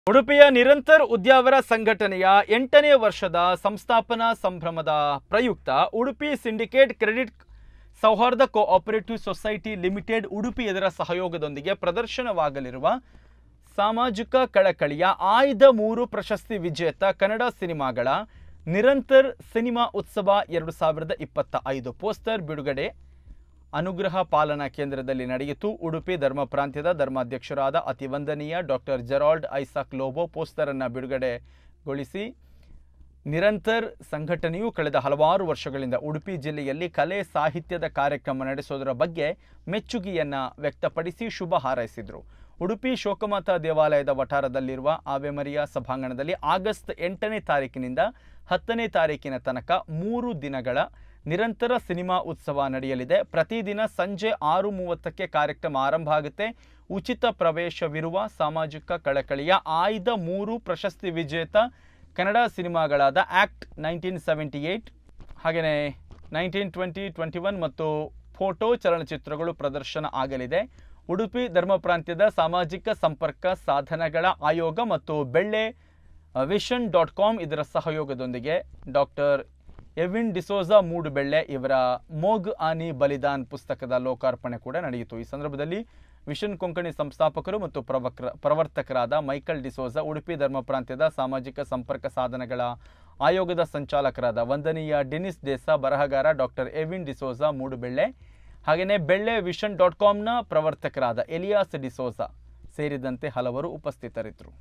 ಉಡುಪಿಯ ನಿರಂತರ ಉದ್ಯಾವರ ಸಂಘಟನೆಯ 8ನೇ ವರ್ಷದ ಸಂಸ್ಥಾಪನಾ ಸಂಭ್ರಮದ ಪ್ರಯುಕ್ತ ಉಡುಪಿ ಸಿಂಡಿಕೇಟ್ ಕ್ರೆಡಿಟ್ ಸೌಹಾರ್ದ ಕೋಆಪರೇಟಿವ್ ಸೊಸೈಟಿ ಲಿಮಿಟೆಡ್ ಉಡುಪಿ ಇದರ ಸಹಯೋಗದೊಂದಿಗೆ ಪ್ರದರ್ಶನವಾಗಲಿರುವ ಸಾಮಾಜಿಕ ಕಳಕಳಿಯ ಆಯ್ದ 3 ಪ್ರಶಸ್ತಿ ವಿಜೇತ ಕನ್ನಡ ಸಿನಿಮಾಗಳ ನಿರಂತರ ಸಿನಿಮಾ ಉತ್ಸವ 2025 ಪೋಸ್ಟರ್ ಬಿಡುಗಡೆ ಅನುಗ್ರಹ ಪಾಲನಾ ಕೇಂದ್ರದಲ್ಲಿ ನಡೆಯಿತು. ಉಡುಪಿ ಧರ್ಮ ಪ್ರಾಂತ್ಯದ ಧರ್ಮಾಧ್ಯಕ್ಷರಾದ ಅತಿವಂದನೀಯ doctor Gerald Isaac Lobo poster ಅನ್ನು ಬಿಡುಗಡೆಗೊಳಿಸಿ ನಿರಂತರ ಸಂಘಟನೆಯು ಕಳೆದ ಹಲವಾರು ವರ್ಷಗಳಿಂದ ಉಡುಪಿ ಜಿಲ್ಲೆಯಲ್ಲಿ ಕಲೆ ಸಾಹಿತ್ಯದ ಕಾರ್ಯಕ್ರಮ ನಡೆಸೋದರ ಬಗ್ಗೆ ಮೆಚ್ಚುಗೆಯನ್ನು ವ್ಯಕ್ತಪಡಿಸಿ ಶುಭ ಹಾರೈಸಿದರು. ಉಡುಪಿ ಶೋಕಮಾತಾ ದೇವಾಲಯದ ವಠಾರದಲ್ಲಿರುವ ಆವೆಮರಿಯಾ ಸಭಾಂಗಣದಲ್ಲಿ ಆಗಸ್ಟ್ 8ನೇ ತಾರೀಕಿನಿಂದ 10ನೇ ತಾರೀಕಿನ ತನಕ 3 ದಿನಗಳ ನಿರಂತರ ಸಿನಿಮಾ ಉತ್ಸವ ನಡೆಯಲಿದೆ. ಪ್ರತಿದಿನ ಸಂಜೆ 6:30ಕ್ಕೆ ಕಾರ್ಯಕ್ರಮ ಆರಂಭ ಆಗುತ್ತೆ. ಉಚಿತ ಪ್ರವೇಶವಿರುವ ಸಾಮಾಜಿಕ ಕಳಕಳಿಯ ಆಯ್ದ 3 ಪ್ರಶಸ್ತಿ ವಿಜೇತ ಕನ್ನಡ ಸಿನಿಮಾಗಳಾದ ಆಕ್ಟ್ 1978 ಹಾಗೆಯೇ 1920, 21 ಮತ್ತು ಫೋಟೋ ಚಲನಚಿತ್ರಗಳು ಪ್ರದರ್ಶನ ಆಗಲಿದೆ. ಉಡುಪಿ ಧರ್ಮ ಪ್ರಾಂತ್ಯದ ಸಾಮಾಜಿಕ ಸಂಪರ್ಕ ಸಾಧನಗಳ ಆಯೋಗ ಮತ್ತು ಬೆಳ್ಳೆ vision.com ಇದರ ಸಹಯೋಗದೊಂದಿಗೆ ಡಾಕ್ಟರ್ ಎವಿನ್ ಡಿಸೋಜಾ ಮೂಡುಬೆಳ್ಳೆ ಇವರ ಮೋಗ್ ಆನಿ ಬಲಿದಾನ್ ಪುಸ್ತಕದ ಲೋಕಾರ್ಪಣೆ ಕೂಡ ನಡೆಯಿತು. ಈ ಸಂದರ್ಭದಲ್ಲಿ ವಿಷನ್ ಕೊಂಕಣಿ ಸಂಸ್ಥಾಪಕರು ಮತ್ತು ಪ್ರವರ್ತಕರಾದ ಮೈಕಲ್ ಡಿಸೋಜಾ, ಉಡುಪಿ ಧರ್ಮ ಪ್ರಾಂತ್ಯದ ಸಾಮಾಜಿಕ ಸಂಪರ್ಕ ಸಾಧನಗಳ ಆಯೋಗದ ಸಂಚಾಲಕರಾದ ವಂದನೀಯ ಡೆನಿಸ್ ದೇಸಾ, ಬರಹಗಾರ ಡಾಕ್ಟರ್ ಎವಿನ್ ಡಿಸೋಜಾ ಮೂಡುಬೆಳ್ಳೆ, ಹಾಗೆಯೇ ಬೆಳ್ಳೆ vision.comನ ಪ್ರವರ್ತಕರಾದ ಎಲಿಯಾಸ್ ಡಿಸೋಜಾ ಸೇರಿದಂತೆ ಹಲವರು ಉಪಸ್ಥಿತರಿದ್ದರು.